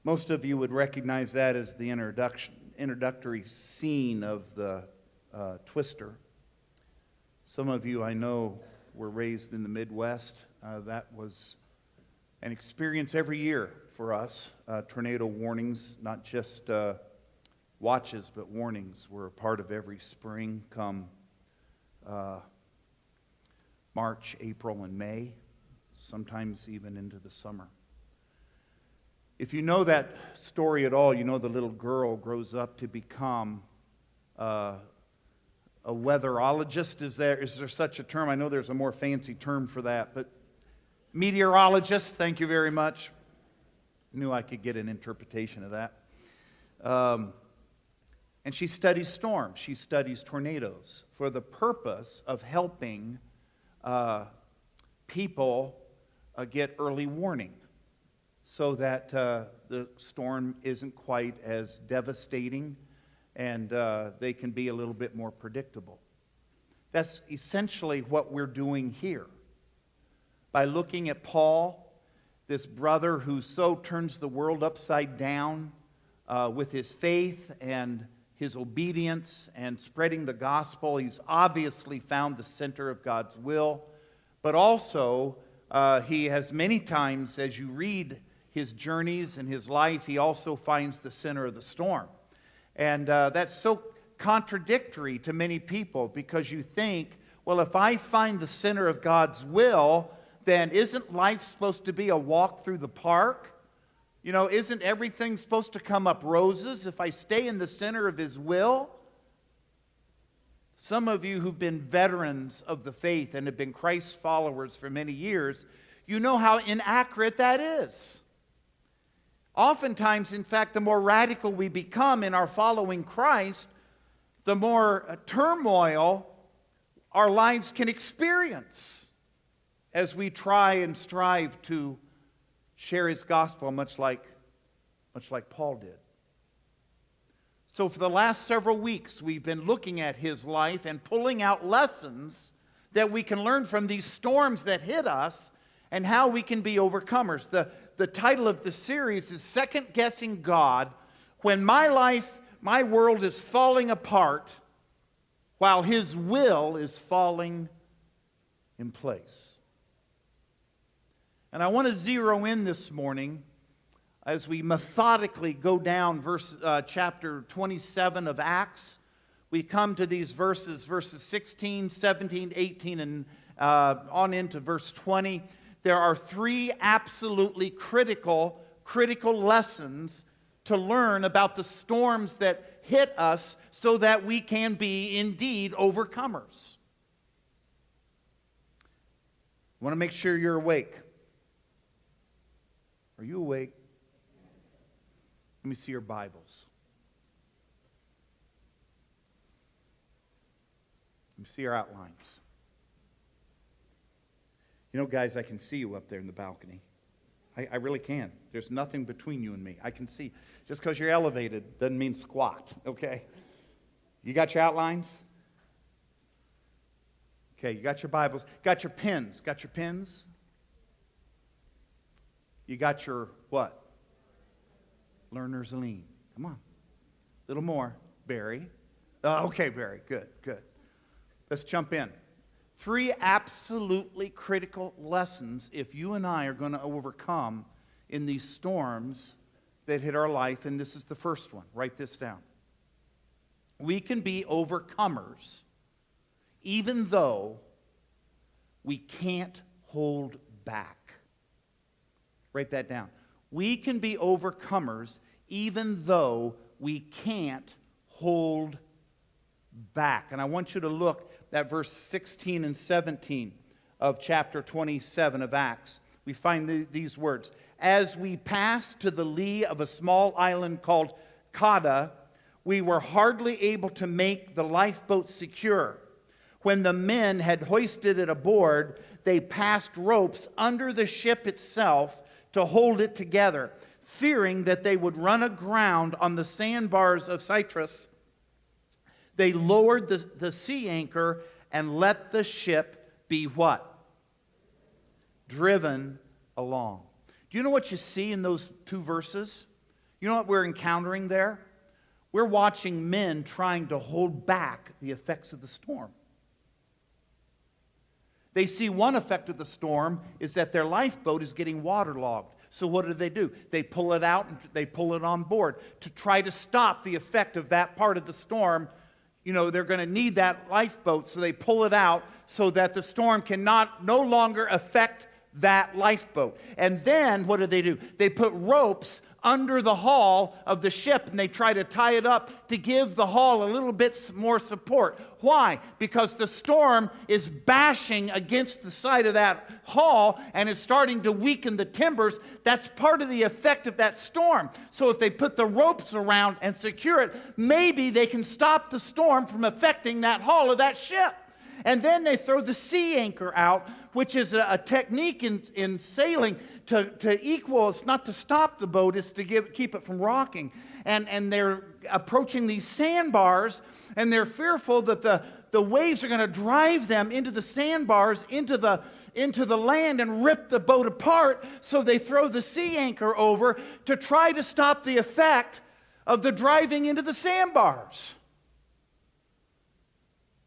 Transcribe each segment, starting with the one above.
Most of you would recognize that as the introductory scene of the Twister. Some of you, I know, were raised in the Midwest. That was an experience every year for us. Tornado warnings, not just watches, but warnings were a part of every spring come March, April, and May, sometimes even into the summer. If you know that story at all, you know the little girl grows up to become a weatherologist. Is there such a term? I know there's a more fancy term for that, but meteorologist, thank you very much. Knew I could get an interpretation of that. And she studies storms. She studies tornadoes for the purpose of helping people get early warning so that the storm isn't quite as devastating and they can be a little bit more predictable. That's essentially what we're doing here. By looking at Paul, this brother who so turns the world upside down with his faith and his obedience and spreading the gospel. He's obviously found the center of God's will, but also he has many times, as you read his journeys and his life, he also finds the center of the storm. And that's so contradictory to many people, because you think, well, if I find the center of God's will, then isn't life supposed to be a walk through the park? You know, isn't everything supposed to come up roses if I stay in the center of His will? Some of you who've been veterans of the faith and have been Christ followers for many years, you know how inaccurate that is. Oftentimes, in fact, the more radical we become in our following Christ, the more turmoil our lives can experience as we try and strive to share His gospel, much like Paul did. So for the last several weeks, we've been looking at his life and pulling out lessons that we can learn from these storms that hit us and how we can be overcomers. The title of the series is Second Guessing God When My Life, My World is Falling Apart While His Will is Falling in Place. And I want to zero in this morning as we methodically go down chapter 27 of Acts. We come to these verses 16, 17, 18, and on into verse 20. There are three absolutely critical lessons to learn about the storms that hit us so that we can be indeed overcomers. I want to make sure you're awake. Are you awake? Let me see your Bibles. Let me see your outlines. You know, guys, I can see you up there in the balcony. I really can. There's nothing between you and me. I can see. Just because you're elevated doesn't mean squat, okay? You got your outlines? Okay, you got your Bibles. Got your pens. Got your pens? You got your what? Learner's Lean. Come on. A little more. Barry. Okay, Barry. Good. Let's jump in. Three absolutely critical lessons if you and I are going to overcome in these storms that hit our life, and this is the first one. Write this down. We can be overcomers even though we can't hold back. Write that down. We can be overcomers even though we can't hold back. And I want you to look at verse 16 and 17 of chapter 27 of Acts. We find these words. As we passed to the lee of a small island called Cauda, we were hardly able to make the lifeboat secure. When the men had hoisted it aboard, they passed ropes under the ship itself to hold it together, fearing that they would run aground on the sandbars of Cyprus. They lowered the sea anchor and let the ship be what? Driven along. Do you know what you see in those two verses? You know what we're encountering there? We're watching men trying to hold back the effects of the storm. They see one effect of the storm is that their lifeboat is getting waterlogged. So what do? They pull it out and they pull it on board to try to stop the effect of that part of the storm. You know, they're going to need that lifeboat, so they pull it out so that the storm no longer affect that lifeboat. And then what do? They put ropes under the hull of the ship, and they try to tie it up to give the hull a little bit more support. Why? Because the storm is bashing against the side of that hull, and it's starting to weaken the timbers. That's part of the effect of that storm. So if they put the ropes around and secure it, maybe they can stop the storm from affecting that hull of that ship. And then they throw the sea anchor out, which is a technique in sailing to equal. It's not to stop the boat, it's to keep it from rocking. And they're approaching these sandbars, and they're fearful that the waves are going to drive them into the sandbars, into the land, and rip the boat apart. So they throw the sea anchor over to try to stop the effect of the driving into the sandbars.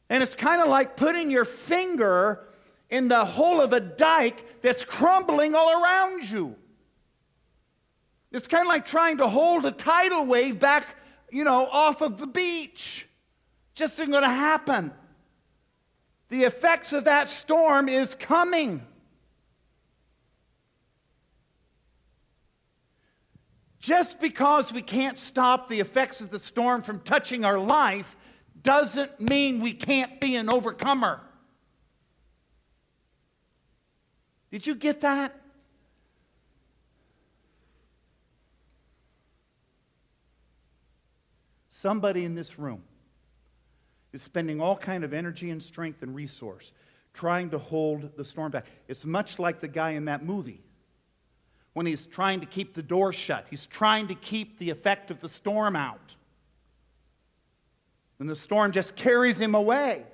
And it's kind of like putting your finger in the hole of a dike that's crumbling all around you. It's kind of like trying to hold a tidal wave back, off of the beach. Just isn't going to happen. The effects of that storm is coming. Just because we can't stop the effects of the storm from touching our life doesn't mean we can't be an overcomer. Did you get that? Somebody in this room is spending all kind of energy and strength and resource trying to hold the storm back. It's much like the guy in that movie when he's trying to keep the door shut. He's trying to keep the effect of the storm out. And the storm just carries him away.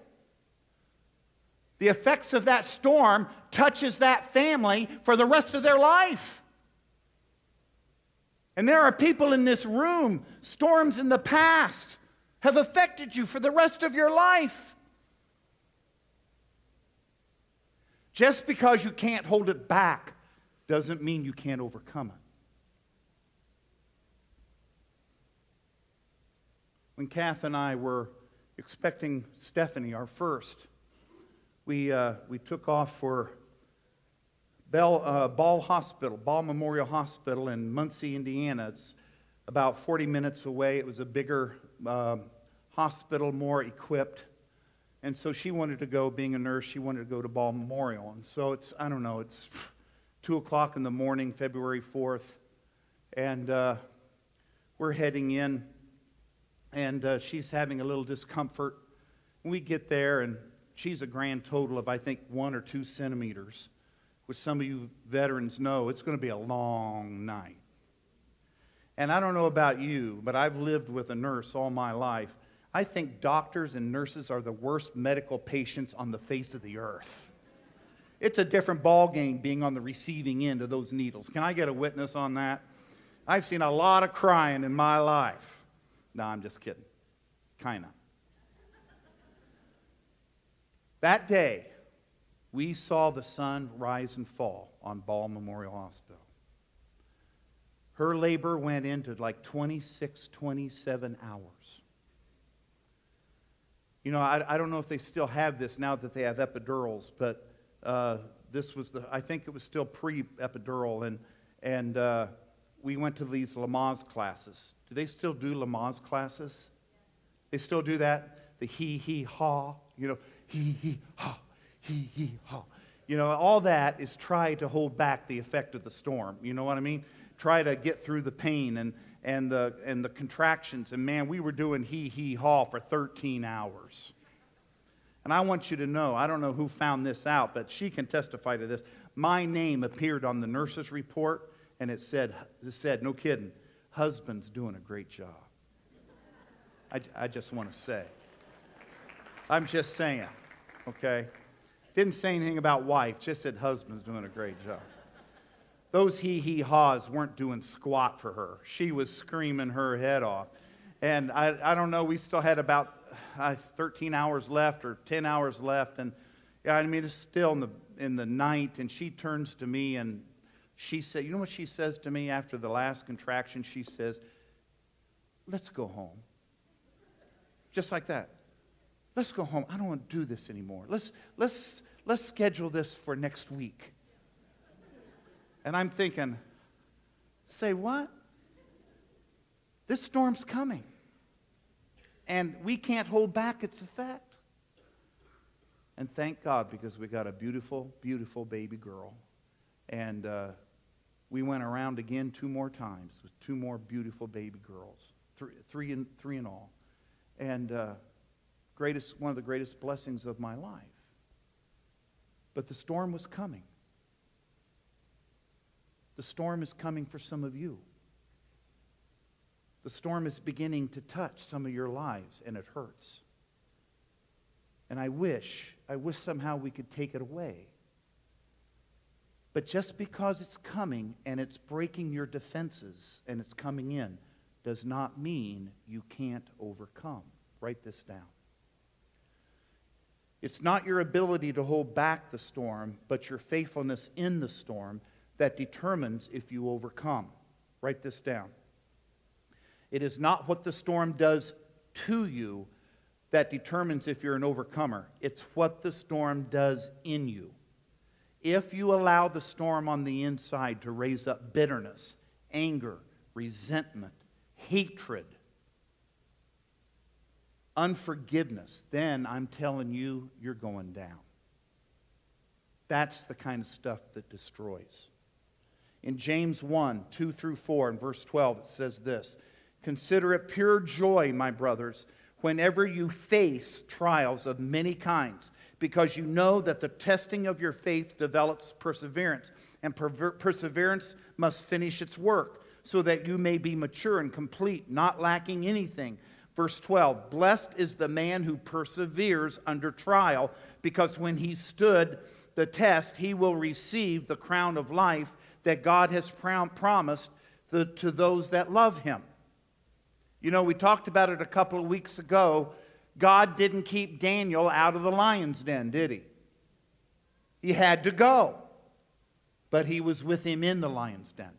The effects of that storm touches that family for the rest of their life. And there are people in this room, storms in the past have affected you for the rest of your life. Just because you can't hold it back doesn't mean you can't overcome it. When Kath and I were expecting Stephanie, our first, we took off for Ball Hospital, Ball Memorial Hospital in Muncie, Indiana. It's about 40 minutes away. It was a bigger hospital, more equipped. And so she wanted to go, being a nurse, she wanted to go to Ball Memorial. And so it's 2 o'clock in the morning, February 4th. And we're heading in. And she's having a little discomfort. We get there, and she's a grand total of, I think, 1 or 2 centimeters, which some of you veterans know it's going to be a long night. And I don't know about you, but I've lived with a nurse all my life. I think doctors and nurses are the worst medical patients on the face of the earth. It's a different ball game being on the receiving end of those needles. Can I get a witness on that? I've seen a lot of crying in my life. No, I'm just kidding. Kind of. That day, we saw the sun rise and fall on Ball Memorial Hospital. Her labor went into like 26, 27 hours. I don't know if they still have this now that they have epidurals, but this was I think it was still pre-epidural, and we went to these Lamaze classes. Do they still do Lamaze classes? They still do that? The he-he-ha, he-he-ha, he-he-ha. All that is try to hold back the effect of the storm. You know what I mean? Try to get through the pain and the contractions. And man, we were doing he-he-ha for 13 hours. And I want you to know, I don't know who found this out, but she can testify to this. My name appeared on the nurse's report. And it said, no kidding, husband's doing a great job. I just want to say. I'm just saying, okay? Didn't say anything about wife, just said husband's doing a great job. those hee-hee-haws weren't doing squat for her. She was screaming her head off. And I don't know, we still had about 13 hours left or 10 hours left. And yeah, I mean, it's still in the night. And she turns to me and she said, you know what she says to me after the last contraction? She says, let's go home. Just like that. Let's go home. I don't want to do this anymore. Let's schedule this for next week. And I'm thinking, say what? This storm's coming. And we can't hold back its effect. And thank God, because we got a beautiful, beautiful baby girl. And we went around again 2 more times with 2 more beautiful baby girls. Three in all. And one of the greatest blessings of my life. But the storm was coming. The storm is coming for some of you. The storm is beginning to touch some of your lives, and it hurts. And I wish somehow we could take it away. But just because it's coming and it's breaking your defenses and it's coming in does not mean you can't overcome. Write this down. It's not your ability to hold back the storm, but your faithfulness in the storm that determines if you overcome. Write this down. It is not what the storm does to you that determines if you're an overcomer. It's what the storm does in you. If you allow the storm on the inside to raise up bitterness, anger, resentment, hatred, unforgiveness, then I'm telling you, you're going down. That's the kind of stuff that destroys. In James 1, 2 through 4, and verse 12, it says this, consider it pure joy, my brothers, whenever you face trials of many kinds, because you know that the testing of your faith develops perseverance, and perseverance must finish its work, so that you may be mature and complete, not lacking anything. Verse 12, blessed is the man who perseveres under trial, because when he stood the test, he will receive the crown of life that God has promised to those that love him. You know, we talked about it a couple of weeks ago. God didn't keep Daniel out of the lion's den, did he? He had to go. But he was with him in the lion's den.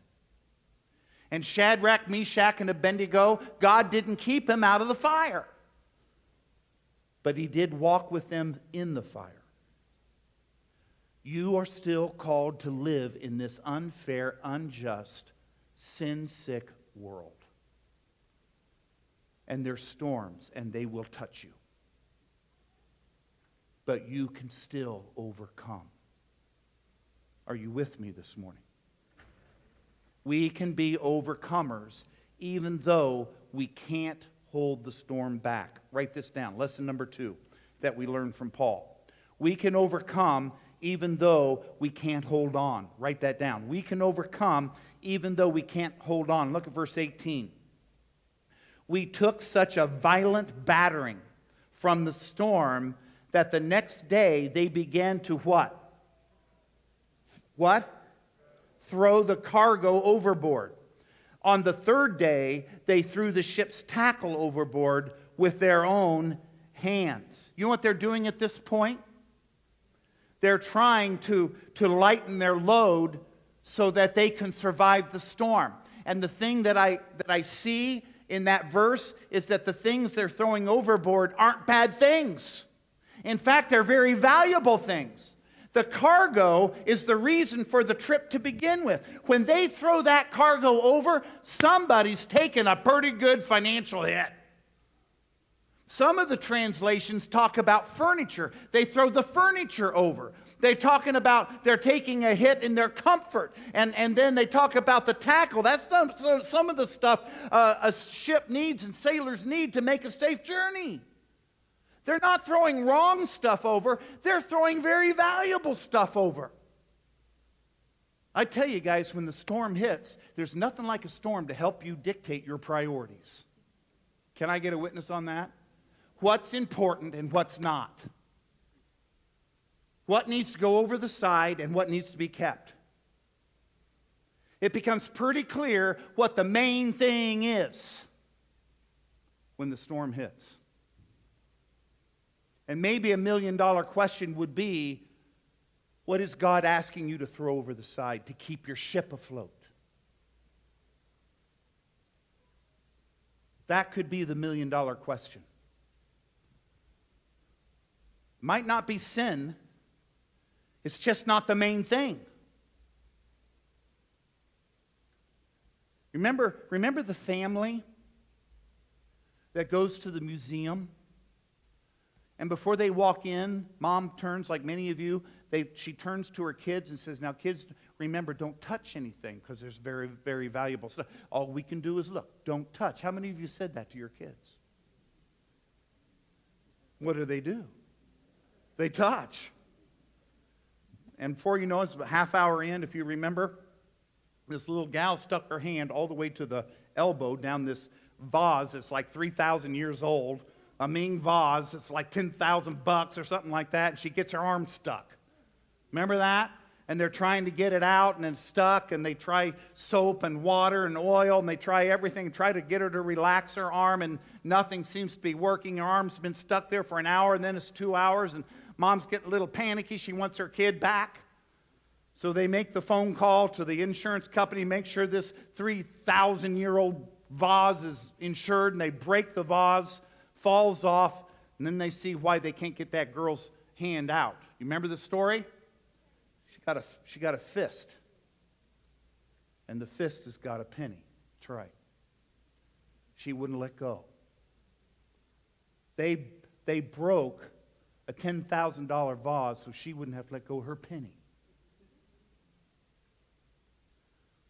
And Shadrach, Meshach, and Abednego, God didn't keep him out of the fire. But he did walk with them in the fire. You are still called to live in this unfair, unjust, sin-sick world. And there's storms, and they will touch you. But you can still overcome. Are you with me this morning? We can be overcomers even though we can't hold the storm back. Write this down. Lesson number 2 that we learned from Paul. We can overcome even though we can't hold on. Write that down. We can overcome even though we can't hold on. Look at verse 18. We took such a violent battering from the storm that the next day they began to what? What? Throw the cargo overboard. On the 3rd day, they threw the ship's tackle overboard with their own hands. You know what they're doing at this point? They're trying to lighten their load so that they can survive the storm. And the thing that I see in that verse is that the things they're throwing overboard aren't bad things. In fact, they're very valuable things. The cargo is the reason for the trip to begin with. When they throw that cargo over, somebody's taking a pretty good financial hit. Some of the translations talk about furniture. They throw the furniture over. They're talking about they're taking a hit in their comfort. And then they talk about the tackle. That's some of the stuff a ship needs and sailors need to make a safe journey. They're not throwing wrong stuff over. They're throwing very valuable stuff over. I tell you guys, when the storm hits, there's nothing like a storm to help you dictate your priorities. Can I get a witness on that? What's important and what's not. What needs to go over the side and what needs to be kept. It becomes pretty clear what the main thing is when the storm hits. And maybe $1 million question would be, what is God asking you to throw over the side to keep your ship afloat? That could be the $1 million question. Might not be sin. It's just not the main thing. Remember the family that goes to the museum? And before they walk in, mom turns, like many of you, she turns to her kids and says, now kids, remember, don't touch anything because there's very, very valuable stuff. All we can do is look, don't touch. How many of you said that to your kids? What do? They touch. And before you know it, it's a half hour in, if you remember, this little gal stuck her hand all the way to the elbow down this vase that's like 3,000 years old. A Ming vase, it's like $10,000 or something like that, and she gets her arm stuck. Remember that? And they're trying to get it out, and it's stuck, and they try soap and water and oil, and they try everything, try to get her to relax her arm, and nothing seems to be working. Her arm's been stuck there for an hour, and then it's 2 hours, and mom's getting a little panicky. She wants her kid back. So they make the phone call to the insurance company, make sure this 3,000-year-old vase is insured, and they break the vase, falls off, and then they see why they can't get that girl's hand out. You remember the story? She got a fist. And the fist has got a penny. That's right. She wouldn't let go. They broke a $10,000 vase so she wouldn't have to let go of her penny.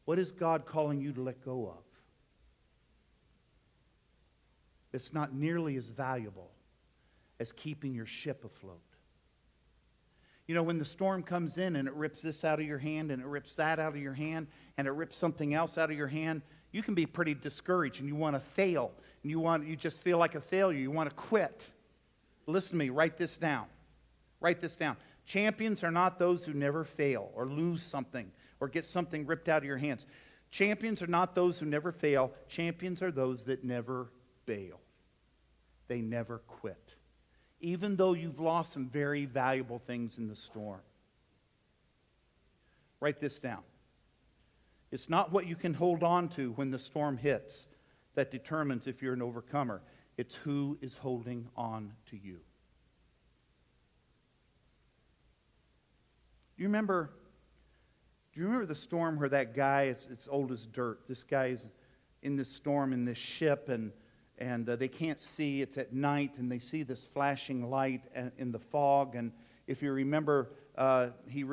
What is God calling you to let go of? It's not nearly as valuable as keeping your ship afloat. You know, when the storm comes in and it rips this out of your hand and it rips that out of your hand and it rips something else out of your hand, you can be pretty discouraged and you want to fail. And you just feel like a failure. You want to quit. Listen to me. Write this down. Write this down. Champions are not those who never fail or lose something or get something ripped out of your hands. Champions are not those who never fail. Champions are those that never bail. They never quit. Even though you've lost some very valuable things in the storm. Write this down. It's not what you can hold on to when the storm hits that determines if you're an overcomer. It's who is holding on to you. Do you remember the storm where that guy, it's old as dirt, this guy's in this storm in this ship and they can't see, it's at night, and they see this flashing light in the fog, and if you remember, he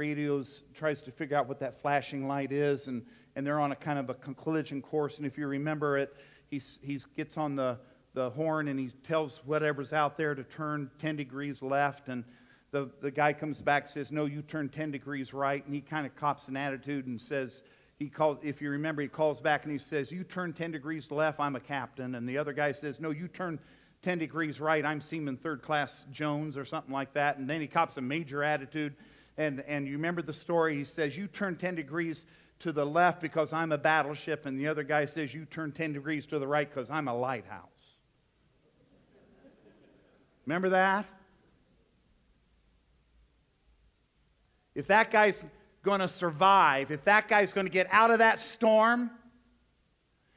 tries to figure out what that flashing light is, and they're on a kind of a collision course, and if you remember it, he gets on the horn, and he tells whatever's out there to turn 10 degrees left, and the guy comes back and says, no, you turn 10 degrees right, and he kind of cops an attitude and says, if you remember, he calls back and he says, you turn 10 degrees left, I'm a captain. And the other guy says, no, you turn 10 degrees right, I'm Seaman Third Class Jones or something like that. And then he cops a major attitude. And you remember the story, he says, you turn 10 degrees to the left because I'm a battleship. And the other guy says, you turn 10 degrees to the right because I'm a lighthouse. Remember that? If that guy's going to survive, if that guy's going to get out of that storm,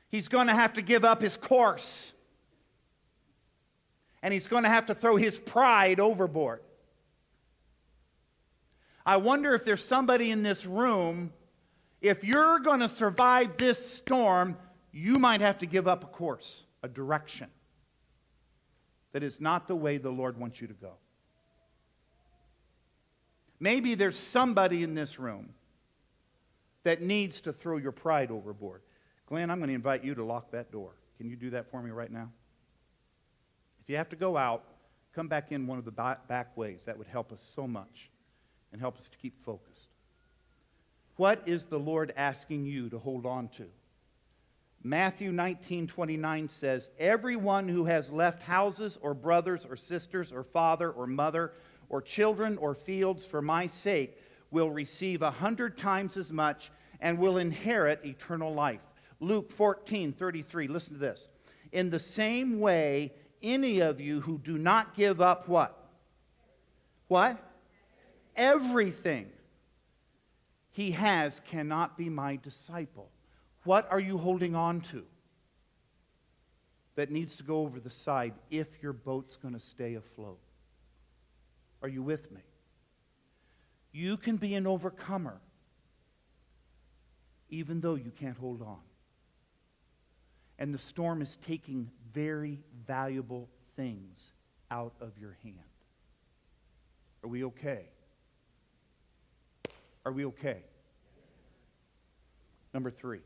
he's going to have to give up his course. And he's going to have to throw his pride overboard. I wonder if there's somebody in this room, if you're going to survive this storm, you might have to give up a course, a direction that is not the way the Lord wants you to go. Maybe there's somebody in this room that needs to throw your pride overboard. Glenn, I'm going to invite you to lock that door. Can you do that for me right now? If you have to go out, come back in one of the back ways. That would help us so much and help us to keep focused. What is the Lord asking you to hold on to? Matthew 19:29 says, everyone who has left houses or brothers or sisters or father or mother or children or fields for my sake will receive 100 times as much and will inherit eternal life. Luke 14:33. Listen to this. In the same way, any of you who do not give up what? What? Everything he has cannot be my disciple. What are you holding on to that needs to go over the side if your boat's going to stay afloat? Are you with me? You can be an overcomer even though you can't hold on. And the storm is taking very valuable things out of your hand. Are we okay? Are we okay? Number 3.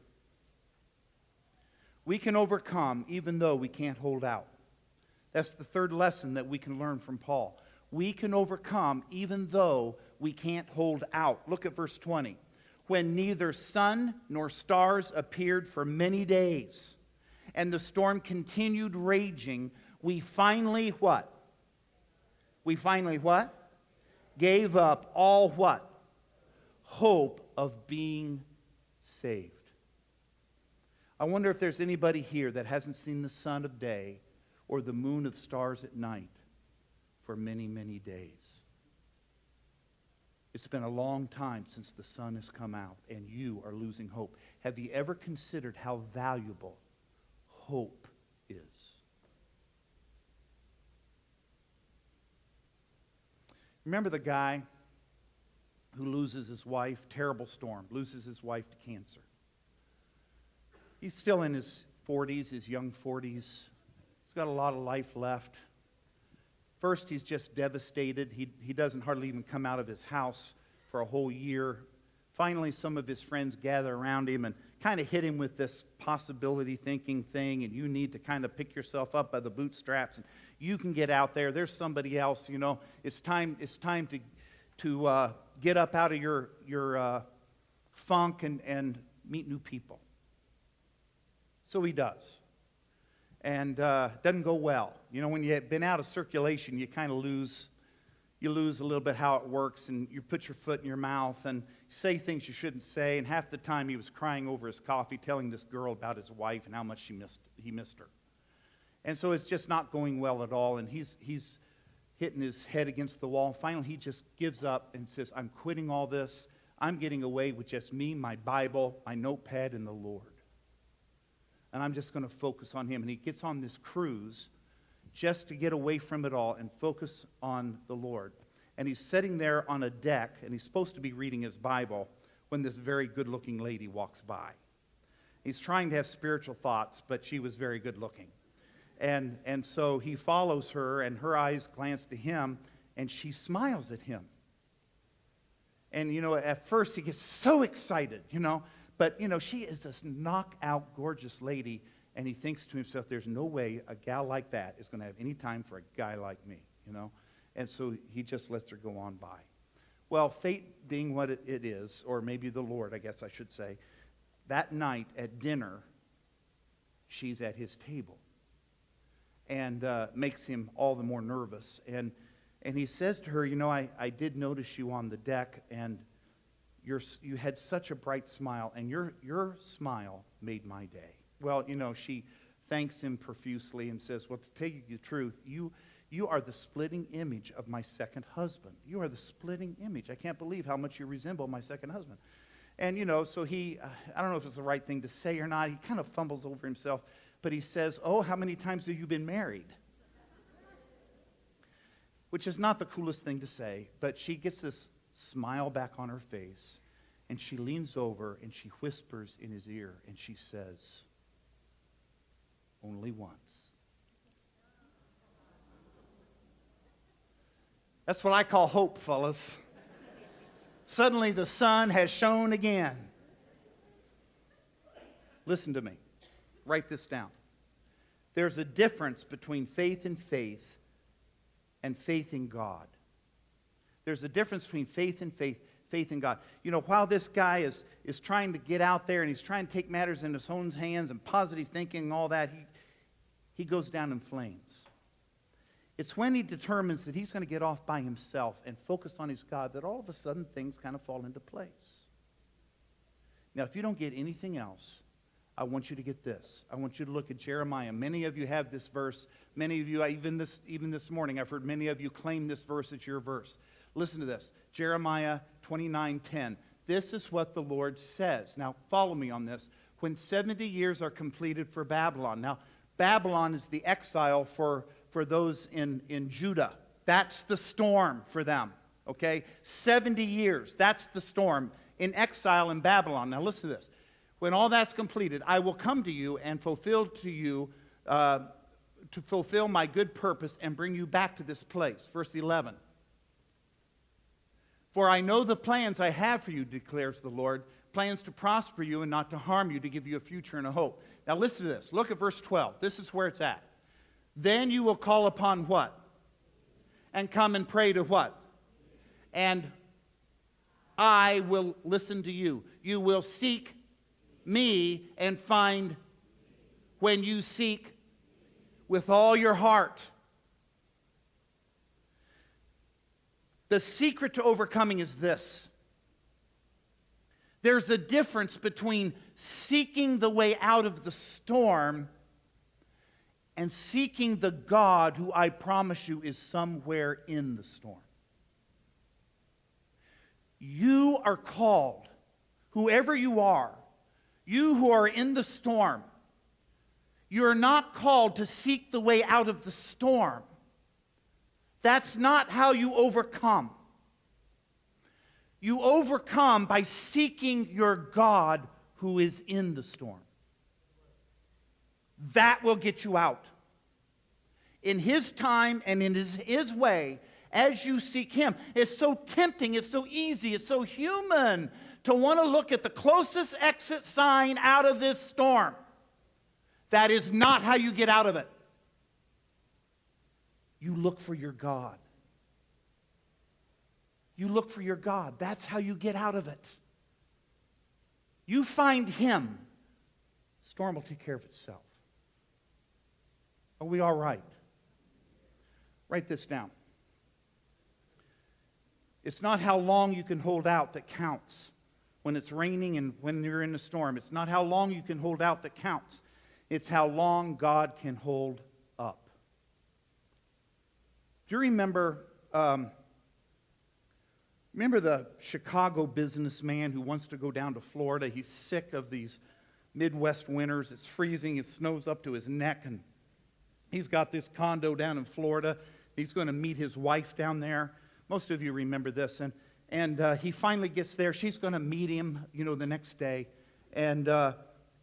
We can overcome even though we can't hold out. That's the third lesson that we can learn from Paul. We can overcome even though we can't hold out. Look at verse 20. When neither sun nor stars appeared for many days, and the storm continued raging, we finally what? We finally what? Gave up all what? Hope of being saved. I wonder if there's anybody here that hasn't seen the sun of day or the moon of stars at night for many, many days. It's been a long time since the sun has come out and you are losing hope. Have you ever considered how valuable hope is? Remember the guy who loses his wife, terrible storm, loses his wife to cancer. He's still in his 40s, his young 40s. He's got a lot of life left. First, he's just devastated. He doesn't hardly even come out of his house for a whole year. Finally, some of his friends gather around him and kind of hit him with this possibility thinking thing, and you need to kind of pick yourself up by the bootstraps, and you can get out there. There's somebody else, you know. It's time to get up out of your funk and meet new people. So he does. And doesn't go well. You know, when you've been out of circulation, you kind of lose a little bit how it works, and you put your foot in your mouth and say things you shouldn't say. And half the time he was crying over his coffee, telling this girl about his wife and how much he missed her. And so it's just not going well at all, and he's hitting his head against the wall. Finally, he just gives up and says, I'm quitting all this. I'm getting away with just me, my Bible, my notepad, and the Lord. And I'm just going to focus on him. And he gets on this cruise just to get away from it all and focus on the Lord. And he's sitting there on a deck, and he's supposed to be reading his Bible when this very good-looking lady walks by. He's trying to have spiritual thoughts, but she was very good-looking. And so he follows her, and her eyes glance to him, and she smiles at him. And, you know, at first he gets so excited, you know. But, you know, she is this knockout, gorgeous lady, and he thinks to himself, there's no way a gal like that is going to have any time for a guy like me, you know. And so he just lets her go on by. Well, fate being what it is, or maybe the Lord, I guess I should say, that night at dinner, she's at his table. And makes him all the more nervous. And he says to her, you know, I did notice you on the deck, and you had such a bright smile, and your smile made my day. Well, you know, she thanks him profusely and says, well, to tell you the truth, you are the splitting image of my second husband. You are the splitting image. I can't believe how much you resemble my second husband. And, you know, so he, I don't know if it's the right thing to say or not. He kind of fumbles over himself, but he says, oh, how many times have you been married? Which is not the coolest thing to say, but she gets this smile back on her face, and she leans over and she whispers in his ear, and she says, only once. That's what I call hope, fellas. Suddenly the sun has shone again. Listen to me. Write this down. There's a difference between faith in faith and faith in God. There's a difference between faith and faith in God. You know, while this guy is trying to get out there and he's trying to take matters in his own hands and positive thinking and all that, he goes down in flames. It's when he determines that he's going to get off by himself and focus on his God that all of a sudden things kind of fall into place. Now, if you don't get anything else, I want you to get this. I want you to look at Jeremiah. Many of you have this verse. Many of you, even this morning, I've heard many of you claim this verse as your verse. Listen to this. Jeremiah 29:10. This is what the Lord says. Now, follow me on this. When 70 years are completed for Babylon. Now, Babylon is the exile for those in Judah. That's the storm for them. Okay? 70 years. That's the storm in exile in Babylon. Now, listen to this. When all that's completed, I will come to you and fulfill to you, to fulfill my good purpose and bring you back to this place. Verse 11. For I know the plans I have for you, declares the Lord, plans to prosper you and not to harm you, to give you a future and a hope. Now listen to this. Look at verse 12. This is where it's at. Then you will call upon what? And come and pray to what? And I will listen to you. You will seek me and find when you seek with all your heart. The secret to overcoming is this. There's a difference between seeking the way out of the storm and seeking the God who I promise you is somewhere in the storm. You are called, whoever you are, you who are in the storm, you are not called to seek the way out of the storm. That's not how you overcome. You overcome by seeking your God who is in the storm. That will get you out. In His time and in His way, as you seek Him. It's so tempting, it's so easy, it's so human to want to look at the closest exit sign out of this storm. That is not how you get out of it. You look for your God. You look for your God. That's how you get out of it. You find Him. The storm will take care of itself. Are we all right? Write this down. It's not how long you can hold out that counts when it's raining and when you're in a storm. It's not how long you can hold out that counts. It's how long God can hold up. Do you remember the Chicago businessman who wants to go down to Florida? He's sick of these Midwest winters. It's freezing. It snows up to his neck. And he's got this condo down in Florida. He's going to meet his wife down there. Most of you remember this. And he finally gets there. She's going to meet him, the next day. And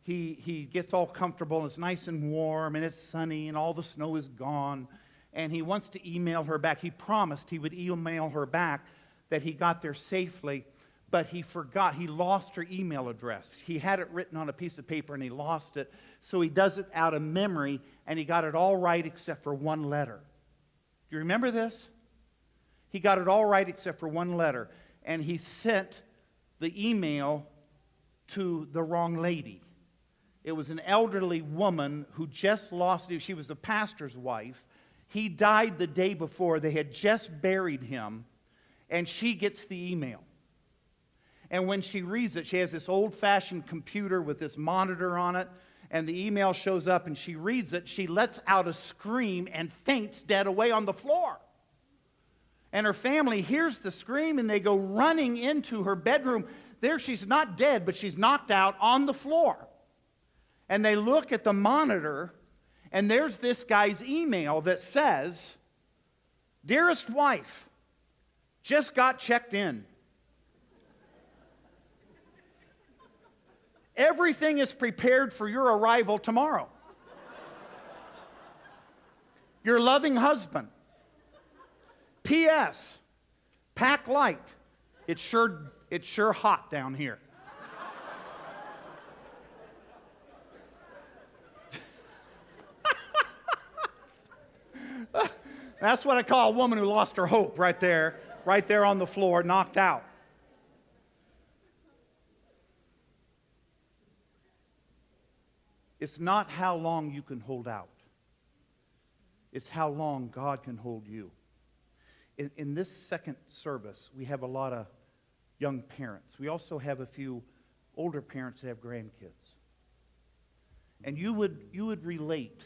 he gets all comfortable. And it's nice and warm. And it's sunny. And all the snow is gone. And he wants to email her back. He promised he would email her back that he got there safely, but he forgot. He lost her email address. He had it written on a piece of paper, and he lost it. So he does it out of memory, and he got it all right except for one letter. Do you remember this? He got it all right except for one letter, and he sent the email to the wrong lady. It was an elderly woman who just lost it. She was a pastor's wife. He died the day before. They had just buried him, and she gets the email. And when she reads it, she has this old-fashioned computer with this monitor on it, and the email shows up, and she reads it. She lets out a scream and faints dead away on the floor. And her family hears the scream, and they go running into her bedroom. There she's not dead, but she's knocked out on the floor. And they look at the monitor, and there's this guy's email that says, "Dearest wife, just got checked in. Everything is prepared for your arrival tomorrow. Your loving husband. P.S. Pack light. It's sure hot down here." That's what I call a woman who lost her hope right there on the floor, knocked out. It's not how long you can hold out. It's how long God can hold you. In this second service, we have a lot of young parents. We also have a few older parents that have grandkids. And you would relate.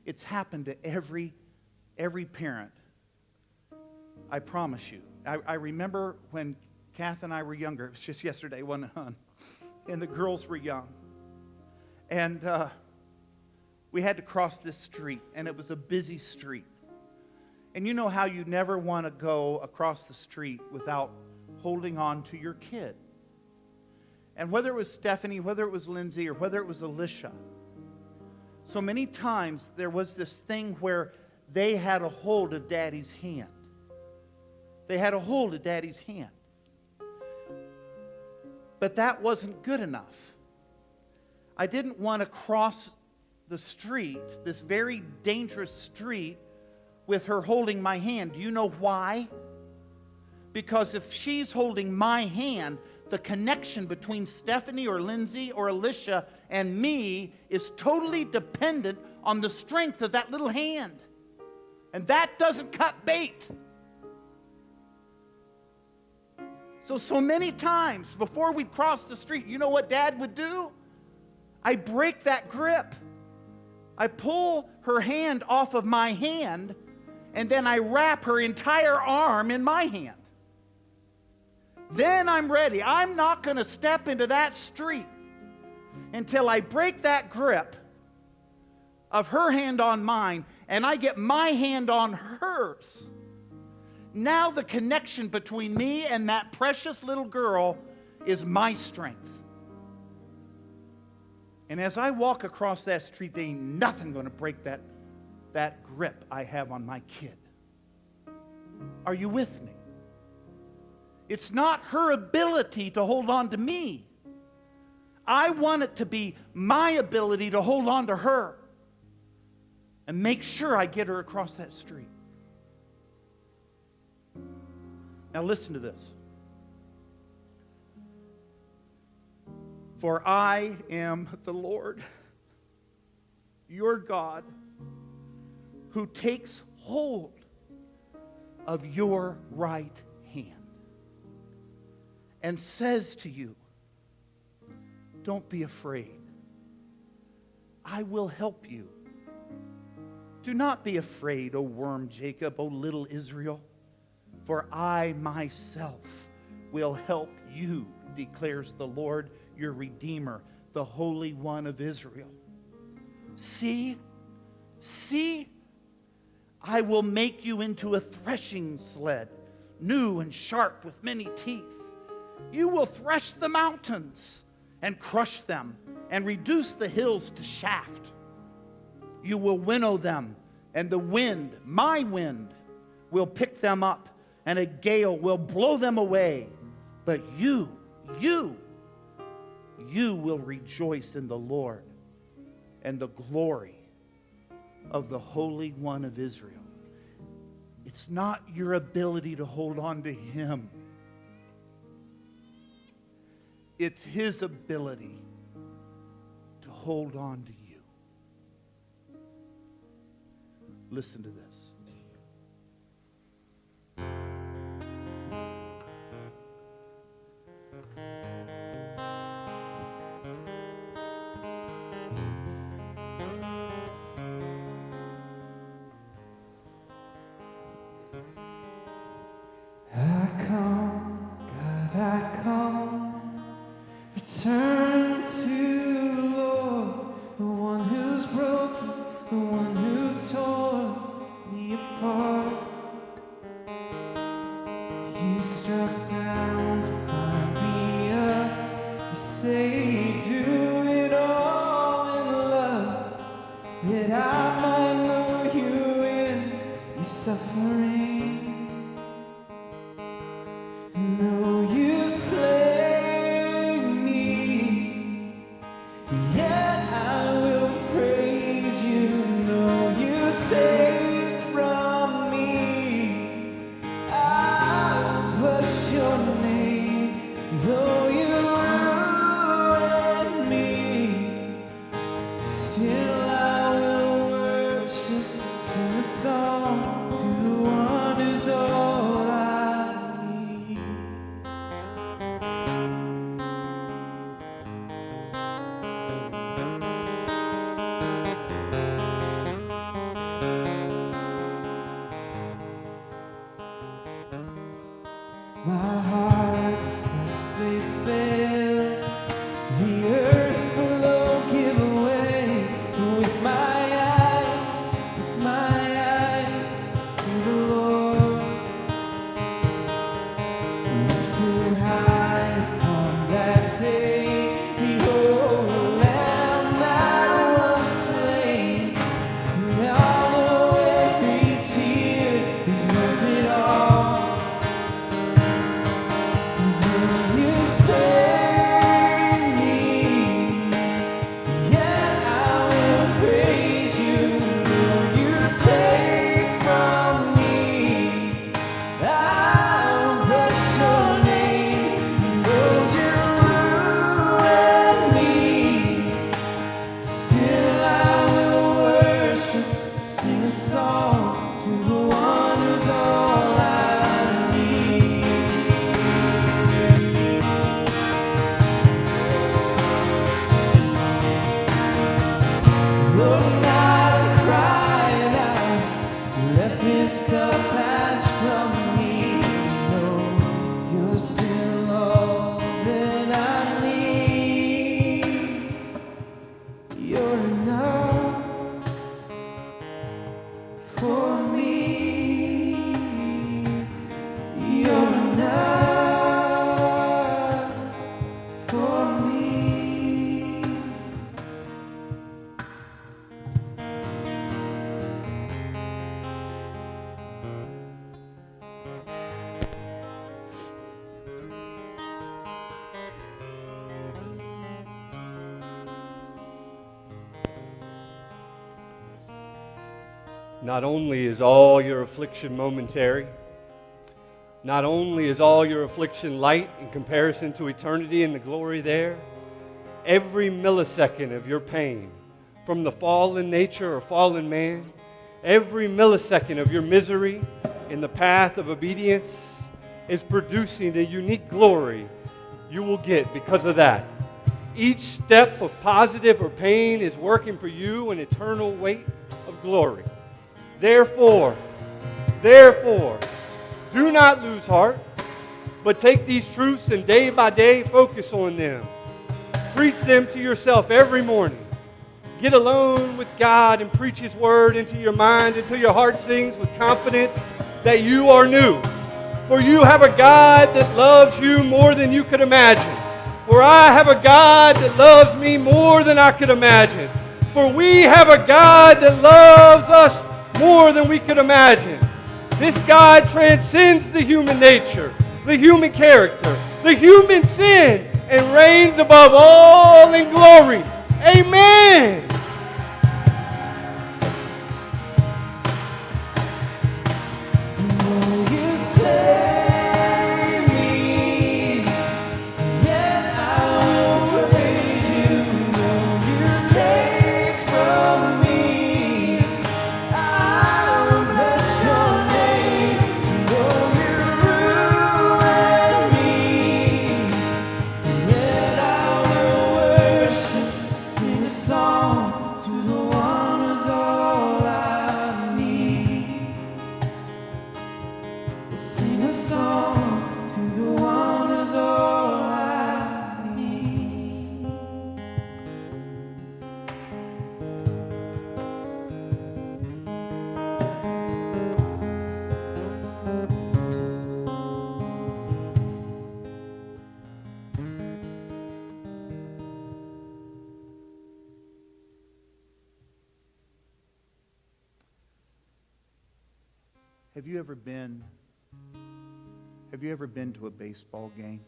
It's happened to every parent. I promise you. I remember when Kath and I were younger. It was just yesterday, wasn't it, hon? And the girls were young. And we had to cross this street, and it was a busy street. And you know how you never want to go across the street without holding on to your kid. And whether it was Stephanie, whether it was Lindsay, or whether it was Alicia, so many times there was this thing where they had a hold of Daddy's hand. They had a hold of Daddy's hand. But that wasn't good enough. I didn't want to cross the street, this very dangerous street, with her holding my hand. Do you know why? Because if she's holding my hand, the connection between Stephanie or Lindsay or Alicia and me is totally dependent on the strength of that little hand. And that doesn't cut bait. So many times before we'd cross the street, you know what Dad would do? I break that grip. I pull her hand off of my hand, and then I wrap her entire arm in my hand. Then I'm ready. I'm not going to step into that street until I break that grip of her hand on mine and I get my hand on hers. Now the connection between me and that precious little girl is my strength. And as I walk across that street, there ain't nothing going to break that grip I have on my kid. Are you with me? It's not her ability to hold on to me. I want it to be my ability to hold on to her and make sure I get her across that street. Now listen to this. For I am the Lord, your God, who takes hold of your right hand and says to you, don't be afraid. I will help you. Do not be afraid, O worm Jacob, O little Israel, for I myself will help you, declares the Lord, your Redeemer, the Holy One of Israel. See, I will make you into a threshing sled, new and sharp with many teeth. You will thresh the mountains and crush them and reduce the hills to shaft. You will winnow them, and the wind, my wind, will pick them up, and a gale will blow them away. But you will rejoice in the Lord and the glory of the Holy One of Israel. It's not your ability to hold on to Him. It's His ability to hold on to you. Listen to this. Turn to the Lord, the one who's broken, the one who's torn me apart. You struck down to bind me up. You say, do it all in love, that I might know you in your suffering. Know you slay. Take from me, I bless your name, though you ruin me, still I will worship, sing a song to the one who's all I need. you're enough for me. You're enough for me. Not only is all your affliction momentary, not only is all your affliction light in comparison to eternity and the glory there, every millisecond of your pain, from the fallen nature or fallen man, every millisecond of your misery in the path of obedience is producing a unique glory you will get because of that. Each step of positive or pain is working for you an eternal weight of glory. Therefore, do not lose heart, but take these truths and day by day focus on them. Preach them to yourself every morning. Get alone with God and preach His word into your mind until your heart sings with confidence that you are new. For you have a God that loves you more than you could imagine. For I have a God that loves me more than I could imagine. For we have a God that loves us more than we could imagine. This God transcends the human nature, the human character, the human sin, and reigns above all in glory. Amen. You save me, yet I will praise you. You take from me, I will bless your name. Though you ruin me, yet I will worship. Sing a song to the one who's all I need. Sing a song to the one who's all I need. Have you ever been to a baseball game?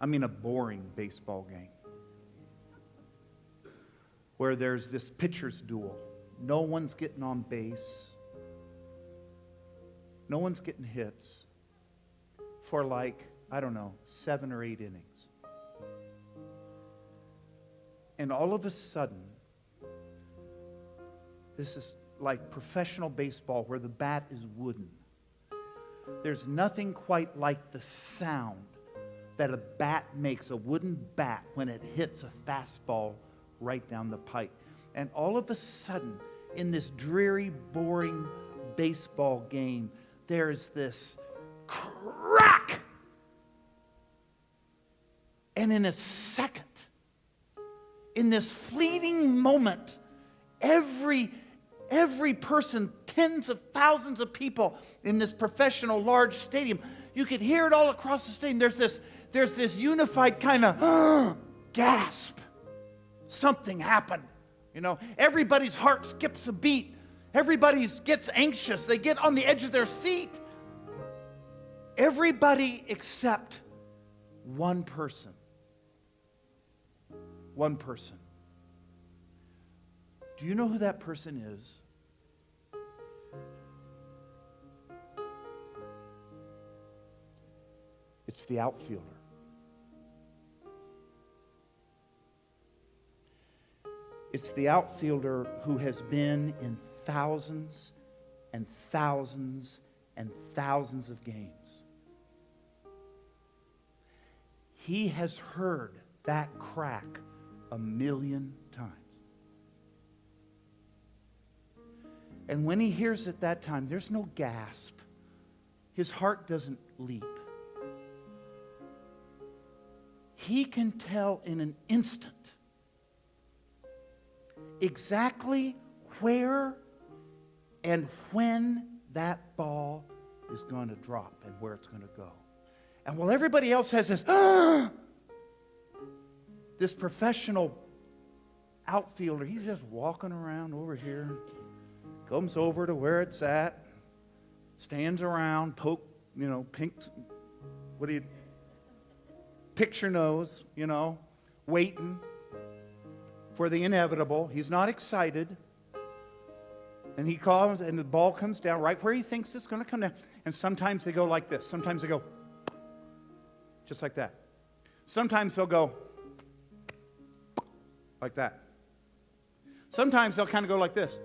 I mean a boring baseball game where there's this pitcher's duel. No one's getting on base. No one's getting hits for 7 or 8 innings. And all of a sudden, this is like professional baseball where the bat is wooden. There's nothing quite like the sound that a bat makes, a wooden bat, when it hits a fastball right down the pipe. And all of a sudden, in this dreary, boring baseball game, there's this crack. And in a second, in this fleeting moment, every person, tens of thousands of people in this professional large stadium, you could hear it all across the stadium. There's this unified kind of gasp. Something happened. Everybody's heart skips a beat. Everybody gets anxious. They get on the edge of their seat. Everybody except one person. One person. Do you know who that person is? It's the outfielder. It's the outfielder who has been in thousands and thousands and thousands of games. He has heard that crack 1,000,000 times. And when he hears it that time, there's no gasp. His heart doesn't leap. He can tell in an instant exactly where and when that ball is going to drop and where it's going to go. And while everybody else has this, this professional outfielder, he's just walking around over here, comes over to where it's at, stands around, picture nose, waiting for the inevitable. He's not excited. And he calls, and the ball comes down right where he thinks it's going to come down. And sometimes they go like this. Sometimes they go just like that. Sometimes they'll go like that. Sometimes they'll kind of go like this.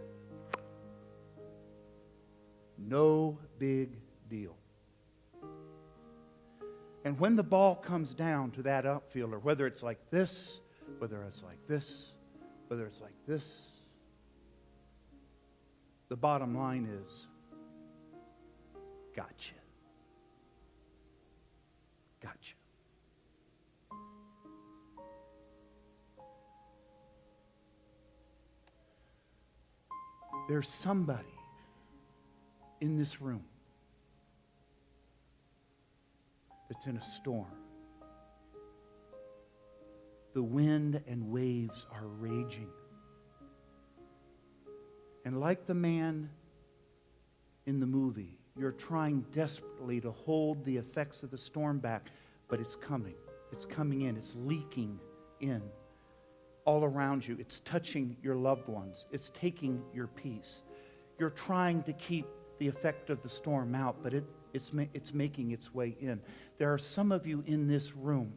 No big deal. And when the ball comes down to that outfielder, whether it's like this, whether it's like this, whether it's like this, the bottom line is, gotcha. Gotcha. There's somebody in this room that's in a storm. The wind and waves are raging. And like the man in the movie, you're trying desperately to hold the effects of the storm back, but it's coming. It's coming in. It's leaking in all around you. It's touching your loved ones. It's taking your peace. You're trying to keep the effect of the storm out, but it's making its way in. There are some of you in this room.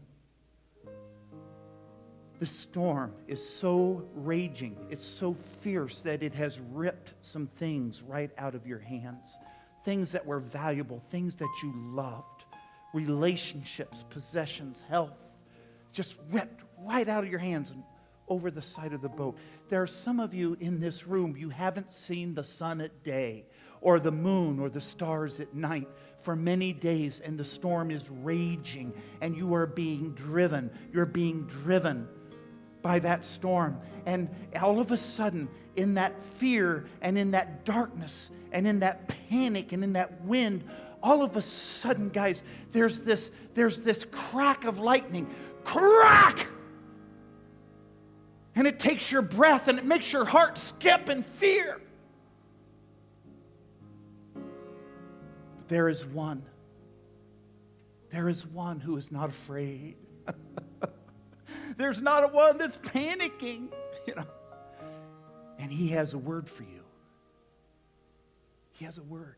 The storm is so raging, it's so fierce that it has ripped some things right out of your hands. Things that were valuable, things that you loved, relationships, possessions, health, just ripped right out of your hands and over the side of the boat. There are some of you in this room, you haven't seen the sun at day or the moon or the stars at night for many days, and the storm is raging and you are being driven. You're being driven by that storm. And all of a sudden, in that fear and in that darkness and in that panic and in that wind, all of a sudden, guys, there's this crack of lightning. Crack! And it takes your breath and it makes your heart skip in fear. But there is one. There is one who is not afraid. There's not a one that's panicking, And he has a word for you. He has a word.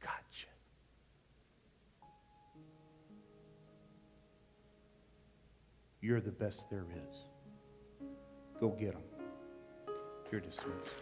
Gotcha. You're the best there is. Go get them. You're dismissed.